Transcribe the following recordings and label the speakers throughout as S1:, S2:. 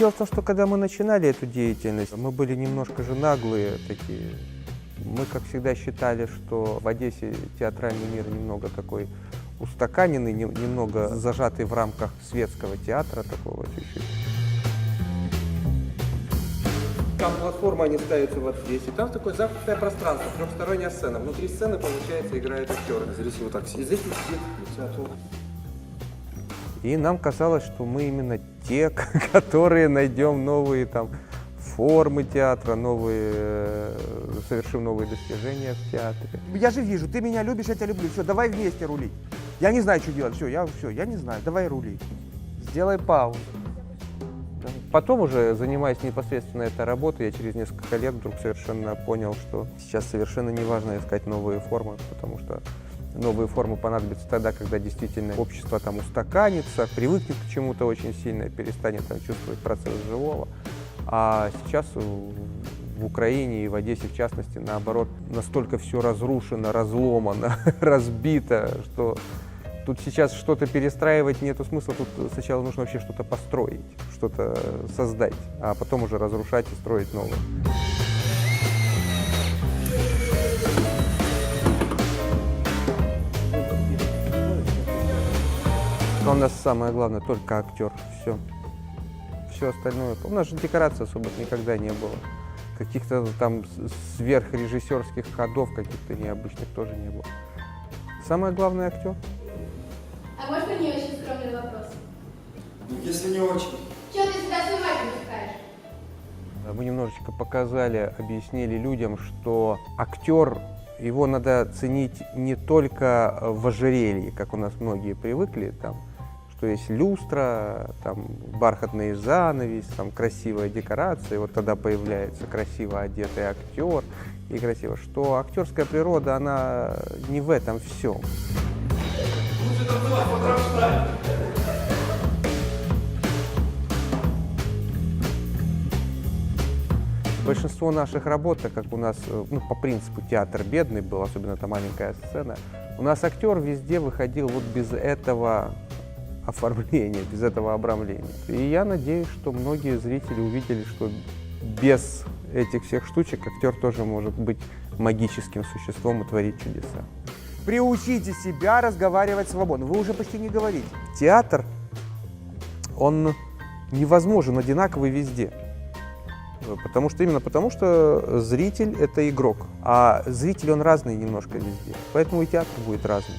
S1: дело в том, что когда мы начинали эту деятельность, мы были немножко же наглые такие. Мы, как всегда, считали, что в Одессе театральный мир немного такой устаканенный, немного зажатый в рамках светского театра такого чуть-чуть. Там платформа, они ставятся вот здесь, и там такое замкнутое пространство, трехсторонняя сцена. Внутри сцены, получается, играют актеры.
S2: Зритель вот так сидит.
S1: И здесь сидит. И нам казалось, что мы именно те, которые найдем новые там формы театра, совершим новые достижения в театре.
S3: Я же вижу, ты меня любишь, я тебя люблю. Все, давай вместе рулить. Я не знаю, что делать. Все, я не знаю. Давай рули.
S1: Сделай паузу. Потом уже, занимаясь непосредственно этой работой, я через несколько лет вдруг совершенно понял, что сейчас совершенно не важно искать новые формы, потому что новые формы понадобятся тогда, когда действительно общество там устаканится, привыкнет к чему-то очень сильно, перестанет там чувствовать процесс живого. А сейчас в Украине и в Одессе, в частности, наоборот, настолько все разрушено, разломано, разбито, что тут сейчас что-то перестраивать нету смысла, тут сначала нужно вообще что-то построить, что-то создать, а потом уже разрушать и строить новое. У нас самое главное только актер, все. Все остальное. У нас же декораций особых никогда не было. Каких-то там сверхрежиссерских ходов, каких-то необычных тоже не было. Самое главное актер.
S4: А можно не очень скромный вопрос?
S2: Если не очень.
S4: Чего ты сюда свою мать не пускаешь?
S1: Мы немножечко показали, объяснили людям, что актер, его надо ценить не только в ожерелье, как у нас многие привыкли, там, что есть люстра, там, бархатный занавес, там, красивая декорация, и вот тогда появляется красиво одетый актер, и красиво, что актерская природа, она не в этом всем. Большинство наших работ, так как у нас, по принципу театр бедный был, особенно эта маленькая сцена, у нас актер везде выходил вот без этого оформления, без этого обрамления. И я надеюсь, что многие зрители увидели, что без этих всех штучек актер тоже может быть магическим существом и творить чудеса.
S3: Приучите себя разговаривать свободно. Вы уже почти не говорите.
S1: Театр, он невозможен одинаковый везде. Именно потому что зритель – это игрок, а зритель, он разный немножко везде, поэтому и театр будет разный.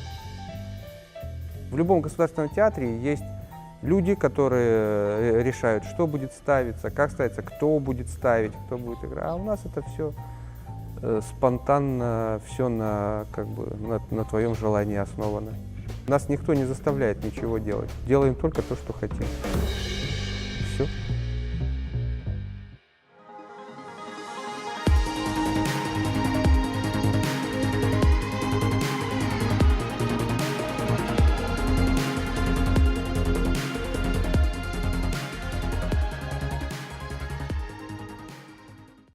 S1: В любом государственном театре есть люди, которые решают, что будет ставиться, как ставится, кто будет ставить, кто будет играть. А у нас это все спонтанно, все на твоем желании основано. Нас никто не заставляет ничего делать. Делаем только то, что хотим. Все.